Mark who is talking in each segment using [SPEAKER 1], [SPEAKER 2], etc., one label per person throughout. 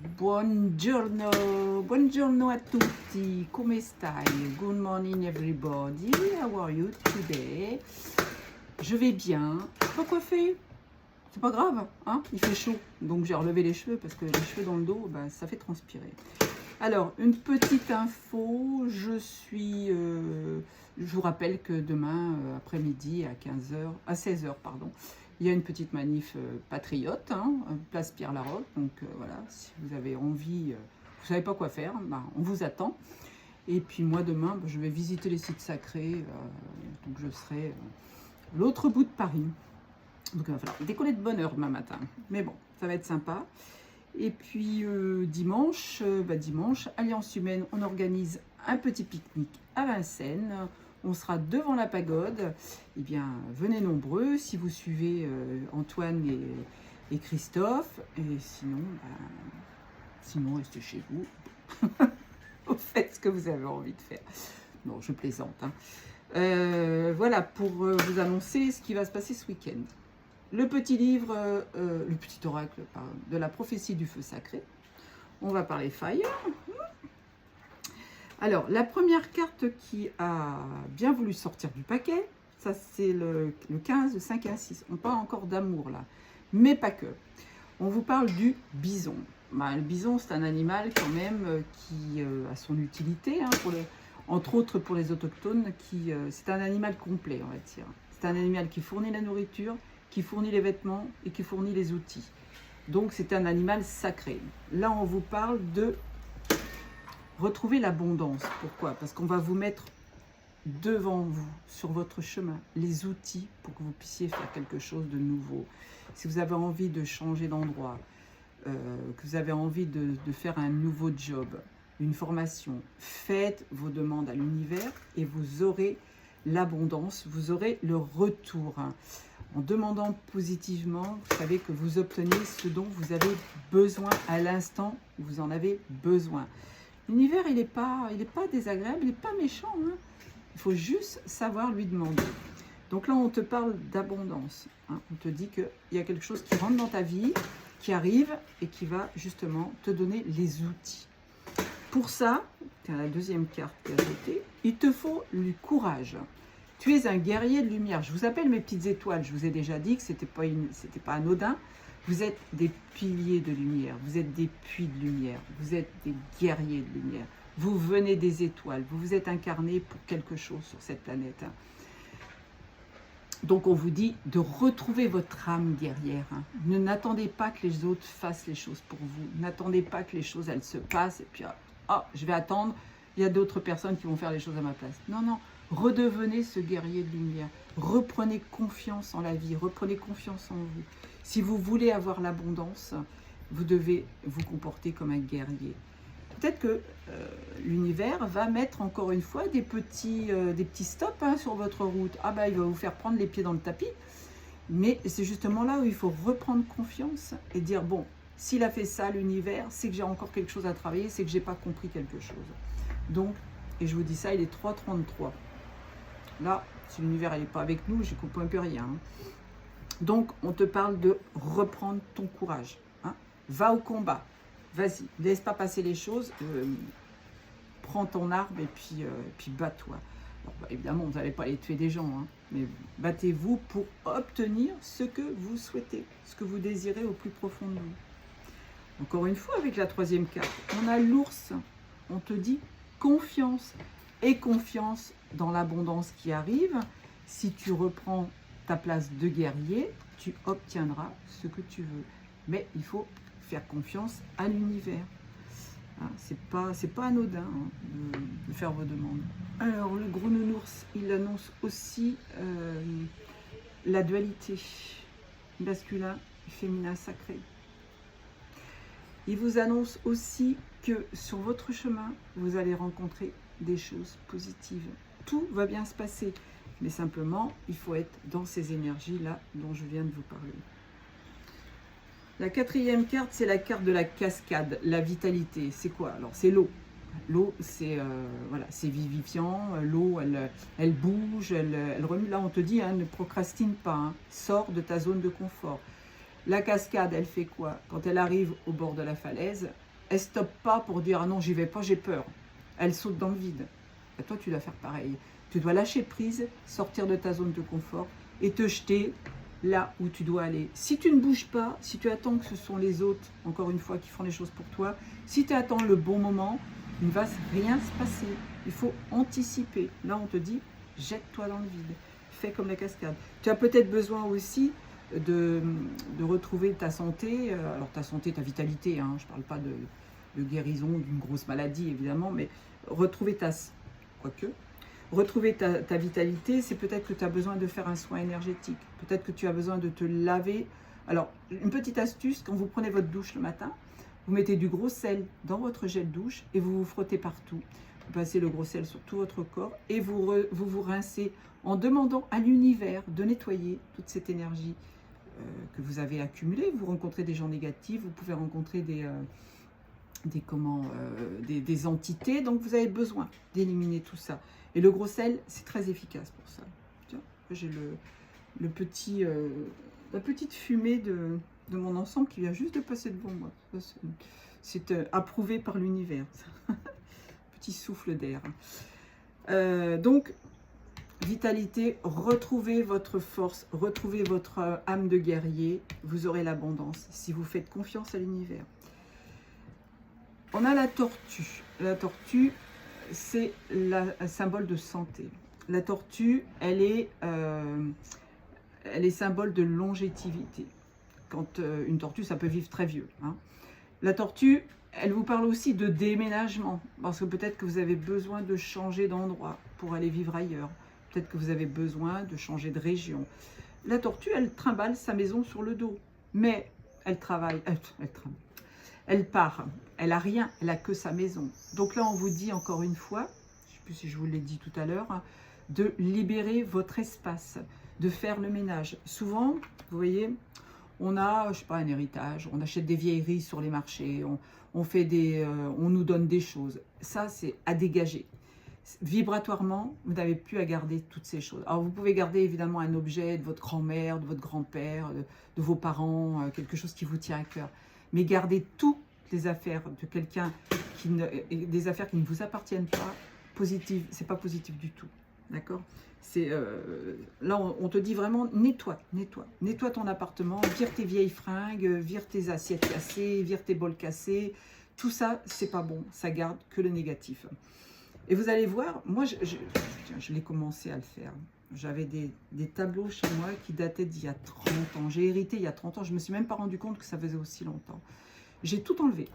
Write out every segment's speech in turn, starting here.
[SPEAKER 1] Buongiorno, buongiorno a tutti, come stai? Good morning everybody, how are you today? Je vais bien, je suis pas coiffée, c'est pas grave, hein? Il fait chaud, donc j'ai relevé les cheveux parce que les cheveux dans le dos, bah, ça fait transpirer. Alors, une petite info, je vous rappelle que demain après-midi à 15h, à 16h, pardon, il y a une petite manif patriote, hein, place Pierre-Laroque. Donc voilà, si vous avez envie, vous ne savez pas quoi faire, bah, on vous attend. Et puis moi demain, bah, je vais visiter les sites sacrés, donc je serai l'autre bout de Paris. Donc il va falloir décoller de bonne heure demain matin. Mais bon, ça va être sympa. Et puis dimanche, Alliance Humaine, on organise un petit pique-nique à Vincennes. On sera devant la pagode. Eh bien, venez nombreux si vous suivez Antoine et Christophe. Et sinon, restez chez vous. Vous faites ce que vous avez envie de faire. Non, je plaisante. Hein. Voilà, pour vous annoncer ce qui va se passer ce week-end. Le petit livre, le petit oracle de la prophétie du feu sacré. On va parler fire. Alors, la première carte qui a bien voulu sortir du paquet, ça c'est le 15, le 5 et un 6. On parle encore d'amour là, mais pas que. On vous parle du bison. Bah, le bison, c'est un animal quand même qui a son utilité, hein, entre autres pour les autochtones. C'est un animal complet, on va dire. C'est un animal qui fournit la nourriture, qui fournit les vêtements et qui fournit les outils. Donc c'est un animal sacré. Là, on vous parle de retrouver l'abondance. Pourquoi? Parce qu'on va vous mettre devant vous, sur votre chemin, les outils pour que vous puissiez faire quelque chose de nouveau. Si vous avez envie de changer d'endroit, que vous avez envie de faire un nouveau job, une formation, faites vos demandes à l'univers et vous aurez l'abondance, vous aurez le retour. En demandant positivement, vous savez que vous obtenez ce dont vous avez besoin à l'instant où vous en avez besoin. L'univers, il n'est pas désagréable, il n'est pas méchant. Hein. Il faut juste savoir lui demander. Donc là, on te parle d'abondance. Hein. On te dit qu'il y a quelque chose qui rentre dans ta vie, qui arrive et qui va justement te donner les outils. Pour ça, tu as la deuxième carte qui est ajoutée, il te faut du courage. Tu es un guerrier de lumière. Je vous appelle mes petites étoiles. Je vous ai déjà dit que ce n'était pas anodin. Vous êtes des piliers de lumière. Vous êtes des puits de lumière. Vous êtes des guerriers de lumière. Vous venez des étoiles. Vous vous êtes incarnés pour quelque chose sur cette planète. Donc on vous dit de retrouver votre âme guerrière. N'attendez pas que les autres fassent les choses pour vous. N'attendez pas que les choses elles se passent et puis je vais attendre. Il y a d'autres personnes qui vont faire les choses à ma place. Non, non. Redevenez ce guerrier de lumière. Reprenez confiance en la vie. Reprenez confiance en vous. Si vous voulez avoir l'abondance, vous devez vous comporter comme un guerrier. Peut-être que l'univers va mettre encore une fois des petits stops sur votre route. Ah bah il va vous faire prendre les pieds dans le tapis. Mais c'est justement là où il faut reprendre confiance et dire bon, s'il a fait ça l'univers, c'est que j'ai encore quelque chose à travailler, c'est que j'ai pas compris quelque chose. Donc, et je vous dis ça, il est 3h33. Là, si l'univers n'est pas avec nous, j'y comprends un peu rien. Donc, on te parle de reprendre ton courage. Hein. Va au combat. Vas-y, ne laisse pas passer les choses. Prends ton arme et puis bats-toi. Évidemment, vous n'allez pas aller tuer des gens, hein, mais battez-vous pour obtenir ce que vous souhaitez, ce que vous désirez au plus profond de vous. Encore une fois, avec la troisième carte, on a l'ours. On te dit confiance. Et confiance dans l'abondance qui arrive. Si tu reprends ta place de guerrier, tu obtiendras ce que tu veux. Mais il faut faire confiance à l'univers. Hein, c'est pas anodin de faire vos demandes. Alors, le gros nounours, il annonce aussi la dualité masculin et féminin sacré. Il vous annonce aussi que sur votre chemin, vous allez rencontrer des choses positives. Tout va bien se passer, mais simplement, il faut être dans ces énergies-là dont je viens de vous parler. La quatrième carte, c'est la carte de la cascade, la vitalité. C'est quoi? Alors, c'est l'eau. L'eau, c'est vivifiant. L'eau, elle bouge, elle remue. Là, on te dit, ne procrastine pas. Sors de ta zone de confort. La cascade, elle fait quoi? Quand elle arrive au bord de la falaise, elle ne stoppe pas pour dire « Ah non, j'y vais pas, j'ai peur ». Elle saute dans le vide. Et toi, tu dois faire pareil. Tu dois lâcher prise, sortir de ta zone de confort et te jeter là où tu dois aller. Si tu ne bouges pas, si tu attends que ce sont les autres, encore une fois, qui font les choses pour toi, si tu attends le bon moment, il ne va rien se passer. Il faut anticiper. Là, on te dit, jette-toi dans le vide. Fais comme la cascade. Tu as peut-être besoin aussi de retrouver ta santé. Alors, ta santé, ta vitalité. Hein, je ne parle pas de guérison, d'une grosse maladie, évidemment, mais retrouver retrouver ta vitalité, c'est peut-être que tu as besoin de faire un soin énergétique. Peut-être que tu as besoin de te laver. Alors, une petite astuce, quand vous prenez votre douche le matin, vous mettez du gros sel dans votre gel douche et vous vous frottez partout. Vous passez le gros sel sur tout votre corps et vous rincez en demandant à l'univers de nettoyer toute cette énergie que vous avez accumulée. Vous rencontrez des gens négatifs, vous pouvez rencontrer des entités, donc vous avez besoin d'éliminer tout ça. Et le gros sel, c'est très efficace pour ça. Tiens, j'ai la petite fumée de mon ensemble qui vient juste de passer devant moi. C'est approuvé par l'univers. Petit souffle d'air. Donc, vitalité, retrouvez votre force, retrouvez votre âme de guerrier, vous aurez l'abondance si vous faites confiance à l'univers. On a la tortue. La tortue, c'est un symbole de santé. La tortue, elle est symbole de longévité. Quand une tortue, ça peut vivre très vieux. Hein. La tortue, elle vous parle aussi de déménagement, parce que peut-être que vous avez besoin de changer d'endroit pour aller vivre ailleurs. Peut-être que vous avez besoin de changer de région. La tortue, elle trimballe sa maison sur le dos, mais elle travaille, elle part, elle n'a rien, elle n'a que sa maison. Donc là, on vous dit encore une fois, je ne sais plus si je vous l'ai dit tout à l'heure, hein, de libérer votre espace, de faire le ménage. Souvent, vous voyez, on a, je ne sais pas, un héritage, on achète des vieilleries sur les marchés, on nous donne des choses. Ça, c'est à dégager. Vibratoirement, vous n'avez plus à garder toutes ces choses. Alors, vous pouvez garder évidemment un objet de votre grand-mère, de votre grand-père, de vos parents, quelque chose qui vous tient à cœur. Mais gardez toutes les affaires de quelqu'un, des affaires qui ne vous appartiennent pas, positives, c'est pas positif du tout. D'accord ? Là, on te dit vraiment, nettoie ton appartement, vire tes vieilles fringues, vire tes assiettes cassées, vire tes bols cassés. Tout ça, c'est pas bon, ça garde que le négatif. Et vous allez voir, moi, je l'ai commencé à le faire. J'avais des tableaux chez moi qui dataient d'il y a 30 ans. J'ai hérité il y a 30 ans, je ne me suis même pas rendu compte que ça faisait aussi longtemps. J'ai tout enlevé.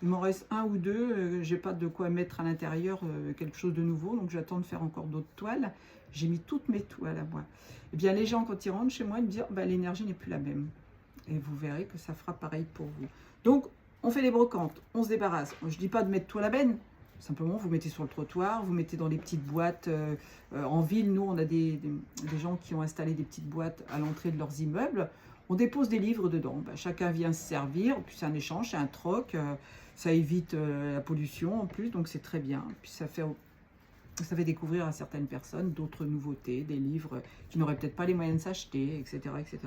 [SPEAKER 1] Il m'en reste un ou deux, j'ai pas de quoi mettre à l'intérieur quelque chose de nouveau, donc j'attends de faire encore d'autres toiles. J'ai mis toutes mes toiles à moi. Eh bien, les gens, quand ils rentrent chez moi, ils me disent bah, l'énergie n'est plus la même. Et vous verrez que ça fera pareil pour vous. Donc, on fait les brocantes, on se débarrasse. Je ne dis pas de mettre tout à la benne. Simplement, vous mettez sur le trottoir, vous mettez dans des petites boîtes. En ville, nous, on a des gens qui ont installé des petites boîtes à l'entrée de leurs immeubles. On dépose des livres dedans. Ben, chacun vient se servir. Puis c'est un échange, c'est un troc. Ça évite la pollution en plus, donc c'est très bien. Puis ça fait découvrir à certaines personnes d'autres nouveautés, des livres qui n'auraient peut-être pas les moyens de s'acheter, etc., etc.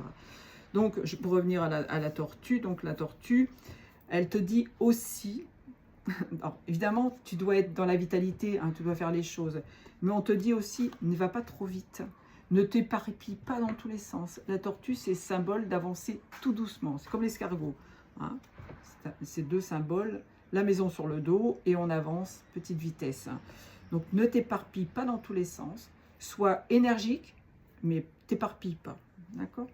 [SPEAKER 1] Donc, pour revenir à la tortue, donc la tortue, elle te dit aussi... Alors, évidemment, tu dois être dans la vitalité, hein, tu dois faire les choses. Mais on te dit aussi, ne va pas trop vite. Ne t'éparpille pas dans tous les sens. La tortue, c'est symbole d'avancer tout doucement. C'est comme l'escargot. Hein. C'est deux symboles, la maison sur le dos et on avance, petite vitesse. Donc, ne t'éparpille pas dans tous les sens. Sois énergique, mais t'éparpille pas. D'accord ?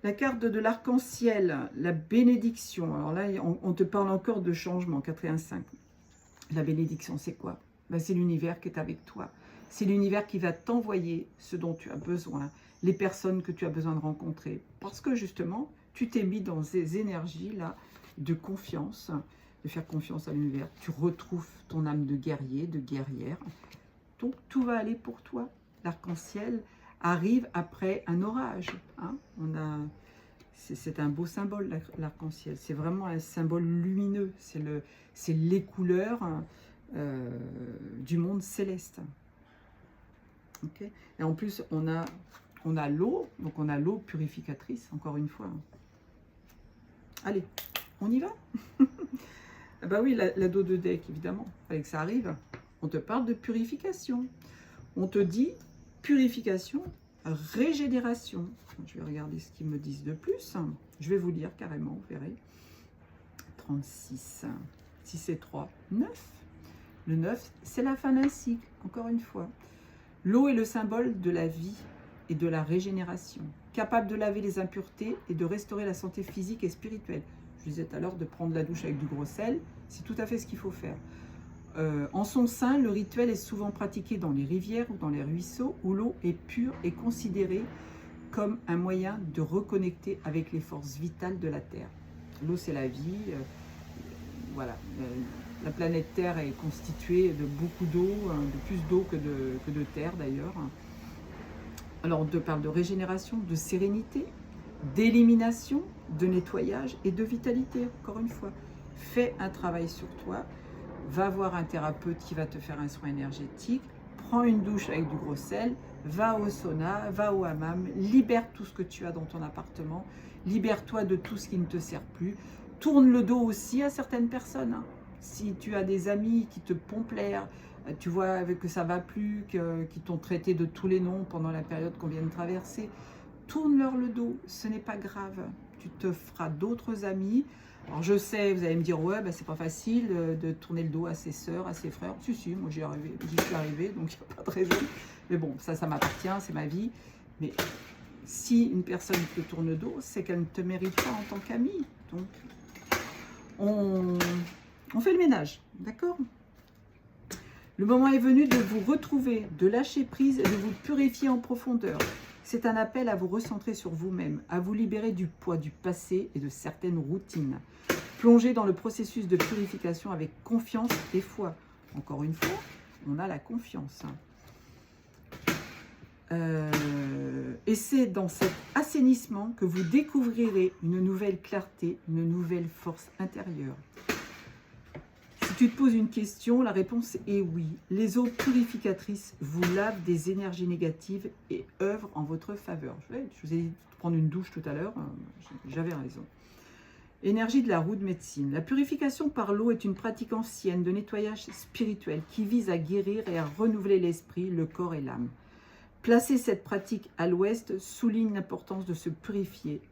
[SPEAKER 1] La carte de l'arc-en-ciel, la bénédiction. Alors là, on te parle encore de changement, 4 et 1, 5. La bénédiction, c'est quoi? Ben, c'est l'univers qui est avec toi. C'est l'univers qui va t'envoyer ce dont tu as besoin, les personnes que tu as besoin de rencontrer. Parce que justement, tu t'es mis dans ces énergies-là de confiance, de faire confiance à l'univers. Tu retrouves ton âme de guerrier, de guerrière. Donc, tout va aller pour toi. L'arc-en-ciel arrive après un orage. Hein. C'est un beau symbole, l'arc-en-ciel. C'est vraiment un symbole lumineux. C'est les couleurs du monde céleste. Okay. Et en plus, on a l'eau, donc on a l'eau purificatrice, encore une fois. Allez, On y va? Ah bah oui, la dos de deck, évidemment, fallait que ça arrive. On te parle de purification. On te dit purification, régénération. Je vais regarder ce qu'ils me disent de plus. Je vais vous lire carrément, vous verrez. 36, 6 et 3, 9. Le 9, c'est la fin d'un cycle, encore une fois. L'eau est le symbole de la vie et de la régénération, capable de laver les impuretés et de restaurer la santé physique et spirituelle. Je vous disais tout à l'heure de prendre la douche avec du gros sel, c'est tout à fait ce qu'il faut faire. En son sein, le rituel est souvent pratiqué dans les rivières ou dans les ruisseaux où l'eau est pure et considérée comme un moyen de reconnecter avec les forces vitales de la Terre. L'eau, c'est la vie. Voilà. La planète Terre est constituée de beaucoup d'eau, de plus d'eau que de terre d'ailleurs. Alors on te parle de régénération, de sérénité, d'élimination, de nettoyage et de vitalité, encore une fois. Fais un travail sur toi, va voir un thérapeute qui va te faire un soin énergétique, prends une douche avec du gros sel, va au sauna, va au hammam, libère tout ce que tu as dans ton appartement, libère-toi de tout ce qui ne te sert plus, tourne le dos aussi à certaines personnes. Si tu as des amis qui te pompent l'air, tu vois que ça va plus, qui t'ont traité de tous les noms pendant la période qu'on vient de traverser, tourne-leur le dos, ce n'est pas grave. Tu te feras d'autres amis. Alors je sais, vous allez me dire, ouais, bah, c'est pas facile de tourner le dos à ses sœurs, à ses frères. Si, moi j'y suis arrivée, donc il n'y a pas de raison. Mais bon, ça m'appartient, c'est ma vie. Mais si une personne te tourne le dos, c'est qu'elle ne te mérite pas en tant qu'amie. Donc, on fait le ménage, d'accord? Le moment est venu de vous retrouver, de lâcher prise et de vous purifier en profondeur. C'est un appel à vous recentrer sur vous-même, à vous libérer du poids du passé et de certaines routines. Plongez dans le processus de purification avec confiance et foi. Encore une fois, on a la confiance. Et c'est dans cet assainissement que vous découvrirez une nouvelle clarté, une nouvelle force intérieure. Si tu te poses une question, la réponse est oui. Les eaux purificatrices vous lavent des énergies négatives et œuvrent en votre faveur. Je vous ai dit de prendre une douche tout à l'heure, j'avais raison. Énergie de la roue de médecine. La purification par l'eau est une pratique ancienne de nettoyage spirituel qui vise à guérir et à renouveler l'esprit, le corps et l'âme. Placer cette pratique à l'ouest souligne l'importance de se purifier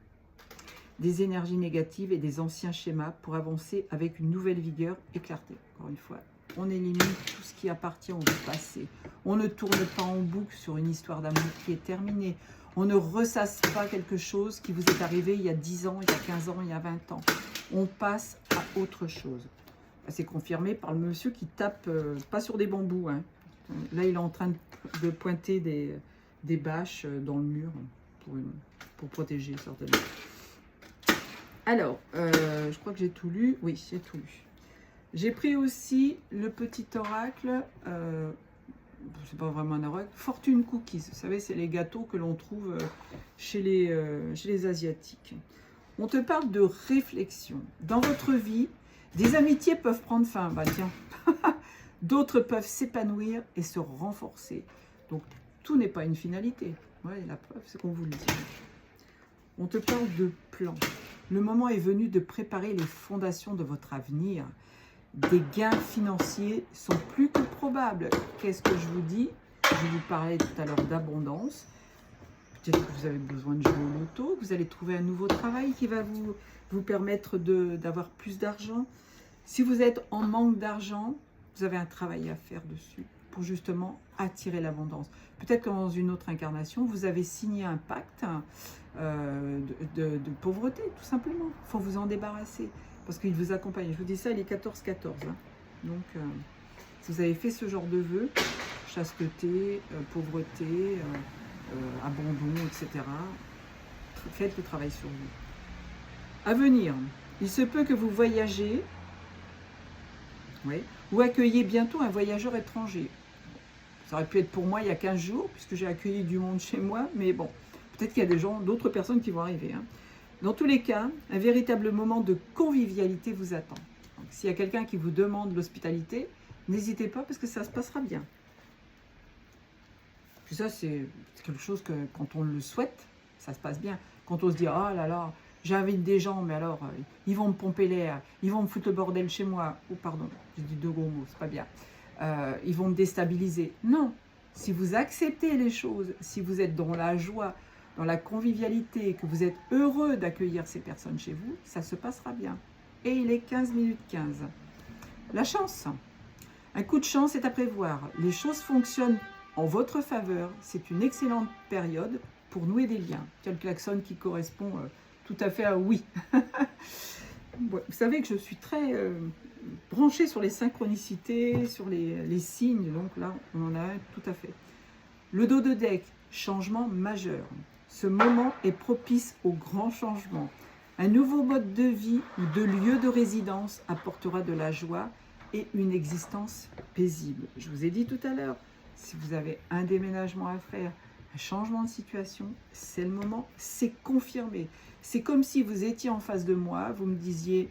[SPEAKER 1] des énergies négatives et des anciens schémas pour avancer avec une nouvelle vigueur et clarté. Encore une fois, on élimine tout ce qui appartient au passé. On ne tourne pas en boucle sur une histoire d'amour qui est terminée. On ne ressasse pas quelque chose qui vous est arrivé il y a 10 ans, il y a 15 ans, il y a 20 ans. On passe à autre chose. C'est confirmé par le monsieur qui tape, pas sur des bambous. Hein. Là, il est en train de pointer des bâches dans le mur pour protéger certainement. Alors, je crois que j'ai tout lu. Oui, j'ai tout lu. J'ai pris aussi le petit oracle, c'est pas vraiment un oracle, Fortune Cookies. Vous savez, c'est les gâteaux que l'on trouve chez les Asiatiques. On te parle de réflexion. Dans votre vie, des amitiés peuvent prendre fin. Bah tiens, d'autres peuvent s'épanouir et se renforcer. Donc, tout n'est pas une finalité. Ouais, la preuve, c'est qu'on vous le dit. On te parle de plan. Le moment est venu de préparer les fondations de votre avenir. Des gains financiers sont plus que probables. Qu'est-ce que je vous dis? Je vous parlais tout à l'heure d'abondance. Peut-être que vous avez besoin de jouer au loto, que vous allez trouver un nouveau travail qui va vous permettre d'avoir plus d'argent. Si vous êtes en manque d'argent, vous avez un travail à faire dessus pour justement attirer l'abondance. Peut-être que dans une autre incarnation, vous avez signé un pacte de pauvreté, tout simplement. Il faut vous en débarrasser, parce qu'il vous accompagne. Je vous dis ça, il est 14-14. Hein. Donc, si vous avez fait ce genre de vœux, chasteté, pauvreté, abandon, etc., faites le travail sur vous. À venir, il se peut que vous voyagez, oui, ou accueillez bientôt un voyageur étranger. Ça aurait pu être pour moi il y a 15 jours, puisque j'ai accueilli du monde chez moi, mais bon, peut-être qu'il y a des gens, d'autres personnes qui vont arriver. Hein. Dans tous les cas, un véritable moment de convivialité vous attend. S'il y a quelqu'un qui vous demande l'hospitalité, n'hésitez pas parce que ça se passera bien. Puis ça, c'est quelque chose que quand on le souhaite, ça se passe bien. Quand on se dit, oh là là, j'invite des gens, mais alors, ils vont me pomper l'air, ils vont me foutre le bordel chez moi. Oh, pardon, j'ai dit deux gros mots, c'est pas bien. Ils vont me déstabiliser. Non, si vous acceptez les choses, si vous êtes dans la joie, dans la convivialité, que vous êtes heureux d'accueillir ces personnes chez vous, ça se passera bien. Et il est 15 minutes 15. La chance. Un coup de chance est à prévoir. Les choses fonctionnent en votre faveur. C'est une excellente période pour nouer des liens. Quel klaxon qui correspond tout à fait à oui. Vous savez que je suis très branchée sur les synchronicités, sur les signes. Donc là, on en a un tout à fait. Le dos de deck, changement majeur. Ce moment est propice au grand changement. Un nouveau mode de vie ou de lieu de résidence apportera de la joie et une existence paisible. Je vous ai dit tout à l'heure, si vous avez un déménagement à faire, un changement de situation, c'est le moment, c'est confirmé. C'est comme si vous étiez en face de moi, vous me disiez,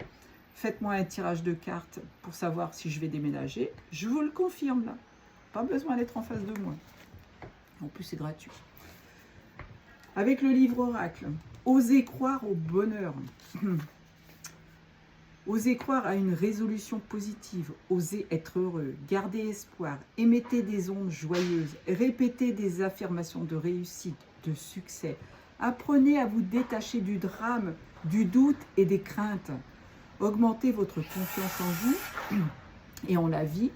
[SPEAKER 1] faites-moi un tirage de cartes pour savoir si je vais déménager. Je vous le confirme là, pas besoin d'être en face de moi. En plus, c'est gratuit. Avec le livre Oracle, osez croire au bonheur. Osez croire à une résolution positive, osez être heureux, gardez espoir, émettez des ondes joyeuses, répétez des affirmations de réussite, de succès. Apprenez à vous détacher du drame, du doute et des craintes. Augmentez votre confiance en vous et en la vie.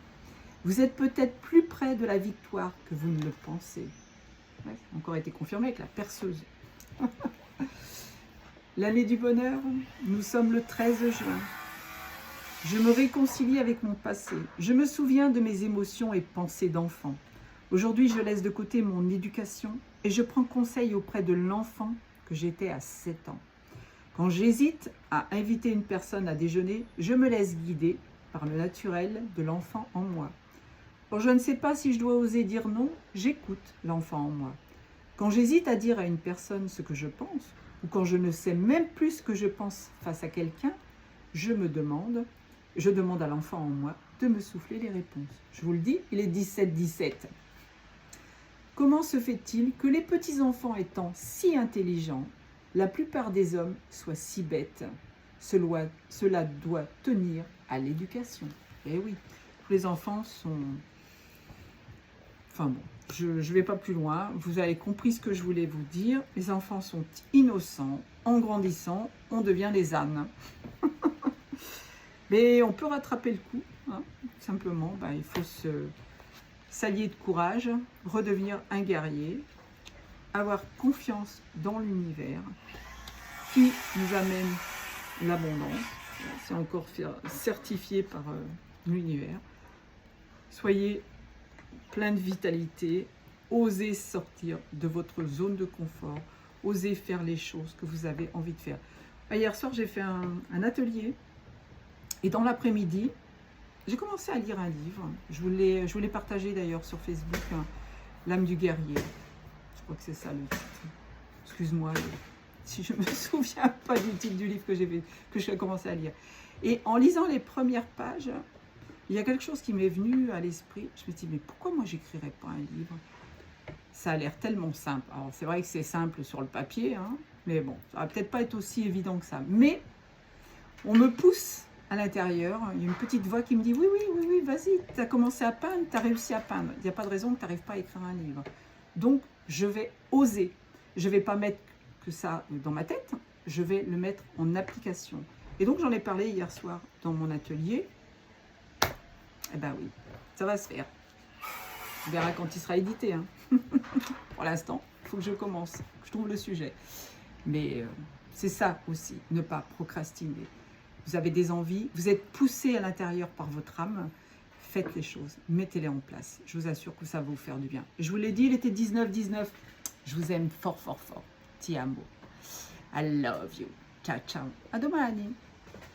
[SPEAKER 1] Vous êtes peut-être plus près de la victoire que vous ne le pensez. Ouais, ça a encore été confirmé avec la perceuse. L'année du bonheur, nous sommes le 13 juin. Je me réconcilie avec mon passé. Je me souviens de mes émotions et pensées d'enfant. Aujourd'hui, je laisse de côté mon éducation et je prends conseil auprès de l'enfant que j'étais à 7 ans. Quand j'hésite à inviter une personne à déjeuner, je me laisse guider par le naturel de l'enfant en moi. Quand je ne sais pas si je dois oser dire non, j'écoute l'enfant en moi. Quand j'hésite à dire à une personne ce que je pense, ou quand je ne sais même plus ce que je pense face à quelqu'un, je demande à l'enfant en moi de me souffler les réponses. Je vous le dis, il est 17-17. Comment se fait-il que les petits-enfants étant si intelligents, la plupart des hommes soient si bêtes? Cela doit tenir à l'éducation. Eh oui, tous les enfants sont... Enfin bon, je ne vais pas plus loin. Vous avez compris ce que je voulais vous dire. Les enfants sont innocents. En grandissant, on devient des ânes. Mais on peut rattraper le coup, hein, simplement. Il faut s'allier de courage, redevenir un guerrier, avoir confiance dans l'univers qui nous amène l'abondance. C'est encore certifié par l'univers. Soyez plein de vitalité, osez sortir de votre zone de confort, osez faire les choses que vous avez envie de faire. Hier soir, j'ai fait un atelier. Et dans l'après-midi, j'ai commencé à lire un livre. Je voulais partager d'ailleurs sur Facebook, hein, L'âme du guerrier. Je crois que c'est ça le titre. Excuse-moi si je ne me souviens pas du titre du livre que j'ai commencé à lire. Et en lisant les premières pages, il y a quelque chose qui m'est venu à l'esprit. Je me suis dit, mais pourquoi moi j'écrirais pas un livre? Ça a l'air tellement simple. Alors c'est vrai que c'est simple sur le papier, hein, mais bon, ça va peut-être pas être aussi évident que ça. Mais on me pousse à l'intérieur, il y a une petite voix qui me dit oui, vas-y, tu as commencé à peindre, tu as réussi à peindre. Il n'y a pas de raison que tu n'arrives pas à écrire un livre. Donc, je vais oser. Je ne vais pas mettre que ça dans ma tête, je vais le mettre en application. Et donc, j'en ai parlé hier soir dans mon atelier. Eh ben oui, ça va se faire. On verra quand il sera édité. Hein. Pour l'instant, il faut que je commence, que je trouve le sujet. Mais c'est ça aussi, ne pas procrastiner. Vous avez des envies, vous êtes poussé à l'intérieur par votre âme, faites les choses, mettez-les en place. Je vous assure que ça va vous faire du bien. Je vous l'ai dit, il était 19-19. Je vous aime fort, fort, fort. Ti amo. I love you. Ciao, ciao. A domani.